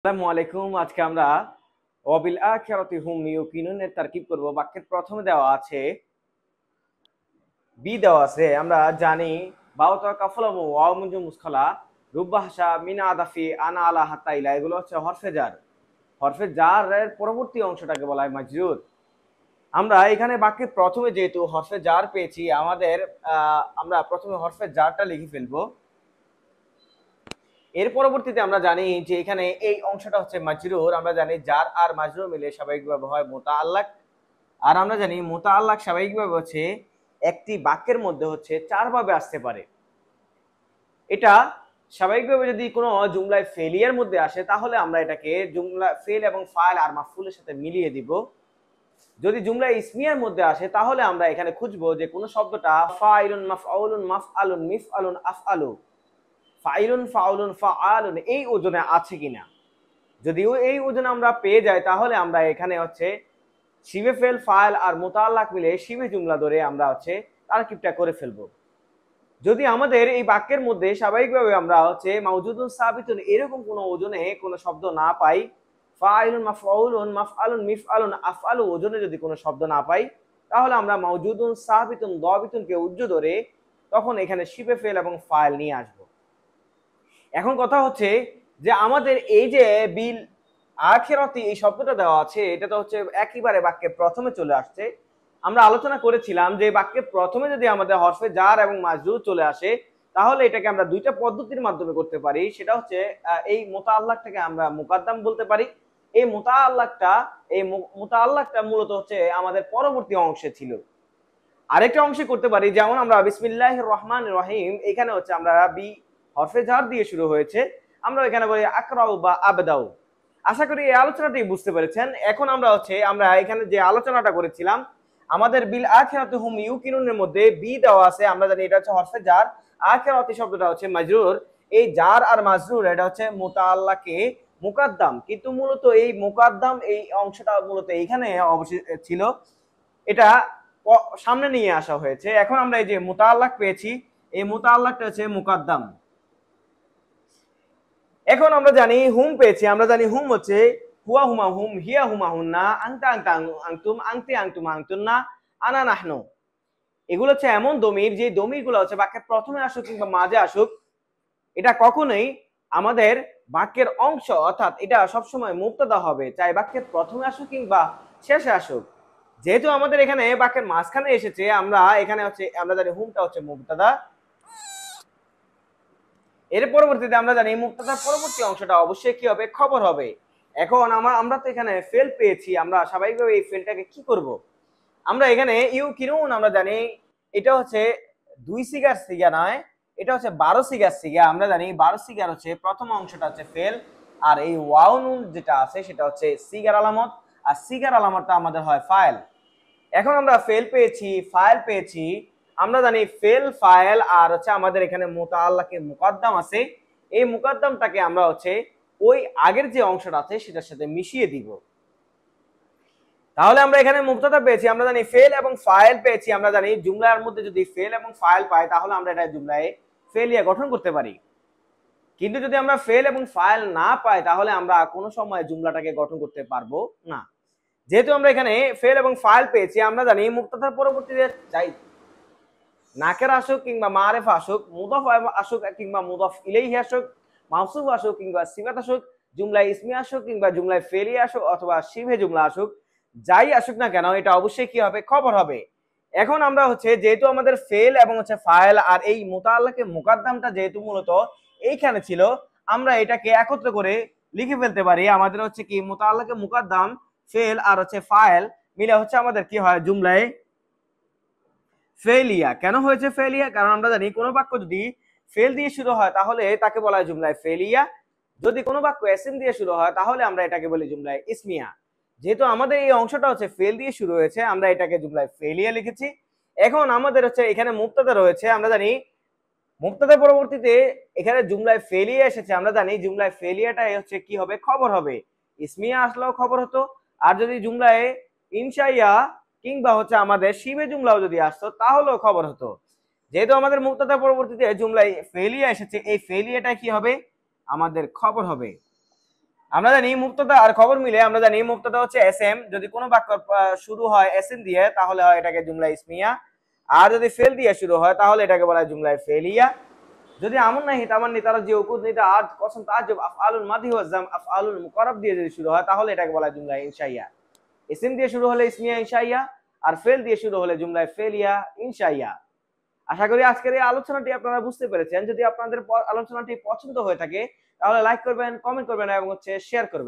আসসালামু আলাইকুম। আজকে আমরা ওয়াবিল আখিরাতি হুম ইউকিনুন এর তারকিব করব। বাক্যের প্রথমে দেওয়া আছে বি দেওয়া আছে। আমরা জানি বাউতা কাফলামু ওয়াও মুজু মুসখালা রুবাহসা মিন আদাফি আনা আলা হাত্তা ইলা, এগুলো হচ্ছে হরফে জার। হরফে জারের পরবর্তী অংশটাকে বলা হয় মাজরুর। আমরা এখানে বাক্যের প্রথমে যেহেতু হরফে জার পেয়েছি, আমরা প্রথমে হরফে জারটা লিখে ফেলবো। এর পরবর্তীতে আমরা জানি যে এখানে এই অংশটা হচ্ছে মাজরুর। আমরা জানি জার আর মাজরুর মিলে স্বাভাবিকভাবে হয় মুতাআল্লাক। আর আমরা জানি মুতাআল্লাক স্বাভাবিকভাবে হচ্ছে একটি বাক্যের মধ্যে হচ্ছে চার ভাবে আসতে পারে। এটা স্বাভাবিকভাবে যদি কোনো জুমলায় ফেলিয়ার মধ্যে আসে তাহলে আমরা এটাকে জুমলা ফেল এবং ফাইল আর মাফউলের সাথে মিলিয়ে দিব। যদি জুমলা ইসমিয়ার মধ্যে আসে তাহলে আমরা এখানে খুঁজবো যে কোন শব্দটা ফাইলুন মাফআউলুন মাফআলুন মিফআলুন আফআলু ফাইলুন ফাউলুন ফাআলুন এই ওজনে আছে কিনা। যদি এই ওজনে আমরা পেয়ে যাই তাহলে আমরা এখানে হচ্ছে শিবে ফেল ফাইল আর মুতাআল্লাক মিলে শিবে জুমলা ধরে আমরা হচ্ছে তারকিবটা করে ফেলবো। যদি আমাদের এই বাক্যের মধ্যে স্বাভাবিকভাবে আমরা হচ্ছে মাউজুদুন সাবিতুন এরকম কোনো ওজনে কোনো শব্দ না পাই, ফাইলুন মাফউলুন মাফআলুন মিফআলুন আফআলু ওজনে যদি কোনো শব্দ না পাই, তাহলে আমরা মাউজুদুন সাবিতুন দাবিতুনকে উজ্জ ধরে তখন এখানে শিবে ফেল এবং ফাইল নিয়ে আসব। এখন কথা হচ্ছে যে আমাদের এই যে বিল আখিরাতি এই শব্দটা দেওয়া আছে, এটা তো হচ্ছে একেবারে বাক্যের প্রথমে চলে আসছে। আমরা আলোচনা করেছিলাম যে বাক্যের প্রথমে যদি আমাদের হরফে জার এবং মাজরুর চলে আসে তাহলে এটাকে আমরা দুইটা পদ্ধতির মাধ্যমে করতে পারি। সেটা হচ্ছে এই মুতাআল্লাকটাকে আমরা মুকাদ্দাম বলতে পারি। এই মুতাআল্লাকটা মূলত হচ্ছে আমাদের পরবর্তী অংশে ছিল। আরেকটা অংশে করতে পারি, যেমন আমরা বিসমিল্লাহির রহমানির রহিম, এখানে হচ্ছে আমরা বি হরফে জার দিয়ে শুরু হয়েছে, আমরা এখানে বলি আকরাউ বা আবদাউ। আশা করি এই আলোচনাটি বুঝতে পেরেছেন। এখন আমরা এখানে যে আলোচনাটা করেছিলাম, আমাদের বিল আখিরাতি হুম ইউকিনুনের মধ্যে বি দেওয়া আছে। আমরা জানি এটা হচ্ছে হরফে জার, আখিরাতি শব্দটা হচ্ছে মাজরুর। এই জার আর মাজরুর এটা হচ্ছে মুতাআল্লাকে মুকাদ্দাম, কিন্তু মূলত এই মুকাদ্দাম এই অংশটা মূলত এইখানে অবশ্যই ছিল, এটা সামনে নিয়ে আসা হয়েছে। এখন আমরা এই যে মুতাআল্লাক পেয়েছি, এই মুতাআল্লাকটা হচ্ছে মুকাদ্দাম। এখন আমরা জানি হুম পেয়েছি, আমরা জানি হুম হচ্ছে হুয়া হুমা হুম, হিয়া হুমা হুন্না, আংতা আংতা আংতুম, আংতি আংতুম আংতুন্না, আনা নাহনু। এগুলো হচ্ছে এমন দমির যে দমিরগুলো হচ্ছে বাক্যের প্রথমে আসুক কিংবা মাঝে আসুক, এটা কখনোই আমাদের বাক্যের অংশ, অর্থাৎ এটা সবসময় মুবতাদা হবে, চাই বাক্যের প্রথমে আসুক কিংবা শেষে আসুক। যেহেতু আমাদের এখানে বাক্যের মাঝখানে এসেছে, আমরা জানি হুমটা হচ্ছে মুবতাদা। এর পরবর্তীতে আমরা জানি মুবতাদার পরবর্তী অংশটা অবশ্যই কি হবে, খবর হবে। এখন আমরা তো এখানে ফেল পেয়েছি, আমরা স্বাভাবিকভাবে এই ফেলটাকে কি করব। আমরা এখানে ইউকিনুন, আমরা জানি এটা হচ্ছে 2 সিগার সিগা নয়, এটা হচ্ছে 12 সিগার সিগা। আমরা জানি 12 সিগার হচ্ছে প্রথম অংশটা হচ্ছে ফেল, আর এই ওয়াও নুন যেটা আছে সেটা হচ্ছে সিগার আলামত, আর সিগার আলামতটা আমাদের হয় ফাইল। এখন আমরা ফেল পেয়েছি, ফাইল পেয়েছি। আমরা জানি ফেল ফাইল আর হচ্ছে আমাদের এখানে মুতাআল্লাকে মুকাদ্দাম আছে, এই মুকাদ্দামটাকে আমরা হচ্ছে ওই আগের যে অংশটা আছে সেটার সাথে মিশিয়ে দিব। তাহলে আমরা এখানে মুবতাদা পেয়েছি, আমরা জানি ফেল এবং ফাইল পেয়েছি। আমরা জানি জুমলার মধ্যে যদি ফেল এবং ফাইল পাই তাহলে আমরা এটা জুমলায় ফেলিয়া গঠন করতে পারি। কিন্তু যদি আমরা ফেল এবং ফাইল না পাই তাহলে আমরা কোনো সময় জুমলাটাকে গঠন করতে পারবো না। যেহেতু আমরা এখানে ফেল এবং ফাইল পেয়েছি, আমরা জানি মুবতাদার পরবর্তীতে যাই নাকের আসুক কিংবা মারেফা আসুক, মুদাফ আসুক কিংবা মুদাফ ইলাইহি আসুক, মাউসুফ আসুক কিংবা সিফাত আসুক, জুমলায় ইসমি আসুক কিংবা জুমলায় ফেলি আসুক অথবা শিবে জুমলা আসুক, যাই আসুক না কেন এটা অবশ্যই কি হবে, খবর হবে। এখন আমরা হচ্ছে যেহেতু আমাদের ফেল এবং হচ্ছে ফাইল আর এই মুতাআল্লাকে মুকাদ্দামটা যেহেতু মূলত এইখানে ছিল, আমরা এটাকে একত্র করে লিখে ফেলতে পারি। আমাদের হচ্ছে কি মুতাআল্লাকে মুকাদ্দাম, ফেল আর হচ্ছে ফাইল মিলে হচ্ছে আমাদের কি হয়, জুমলায় ফেলিয়া। কেন হয়েছে ফেলিয়া? কারণ আমরা জানি কোনো বাক্য যদি ফেল দিয়ে শুরু হয় তাহলে তাকে বলা হয় জুমলায় ফেলিয়া, যদি কোনো বাক্য এসএম দিয়ে শুরু হয় তাহলে আমরা এটাকে বলি জুমলায় ইসমিয়া। যেহেতু আমাদের এই অংশটা হচ্ছে ফেল দিয়ে শুরু হয়েছে, আমরা এটাকে জুমলায় ফেলিয়া লিখেছি। এখন আমাদের হচ্ছে এখানে মুবতাদা রয়েছে, আমরা জানি মুবতাদার পরবর্তীতে এখানে জুমলায় ফেলিয়া এসেছে, আমরা জানি জুমলায় ফেলিয়াটা হচ্ছে কি হবে, খবর হবে। ইসমিয়া আসলেও খবর হতো, আর যদি জুমলায় ইনশাইয়া কিংবা হচ্ছে আমাদের শিবে জুমলাও যদি আসতো তাহলেও খবর হতো। যেহেতু আমাদের মুবতাদার পরবর্তীতে জুমলায় ফেলিয়া এসেছে, এই ফেলিয়াটা কি হবে, আমাদের খবর হবে। আমরা জানি মুক্ততা আর খবর মিলে আমরা জানি মুক্ততা হচ্ছে এসএম, যদি কোনো বাক্য শুরু হয় এসএম দিয়ে তাহলে হয় এটাকে জুমলা ইসমিয়া, আর যদি ফেল দিয়ে শুরু হয় তাহলে এটাকে বলা হয় জুমলা ফেলিয়া। যদি আমন নাহি তামান্নি তারাজি উকুদ নিতা আদ কসম তাজ্জুব আফআলুল মাদি ওয়া জাম আফআলুল মুকাররাব দিয়ে যদি শুরু হয় তাহলে এটাকে বলা হয় জুমলা ইনশাইয়া। ইসম দিয়ে শুরু হলে ইসমিয়া ইনশাইয়া, আর ফেল দিয়ে শুরু হলে জুমলা ফেলিয়া ইনশাইয়া। আশা করি আজকের এই আলোচনাটি আপনারা বুঝতে পেরেছেন। যদি আপনাদের আলোচনাটি পছন্দ হয়ে থাকে তাহলে লাইক করবেন, কমেন্ট করবেন এবং শেয়ার করবেন।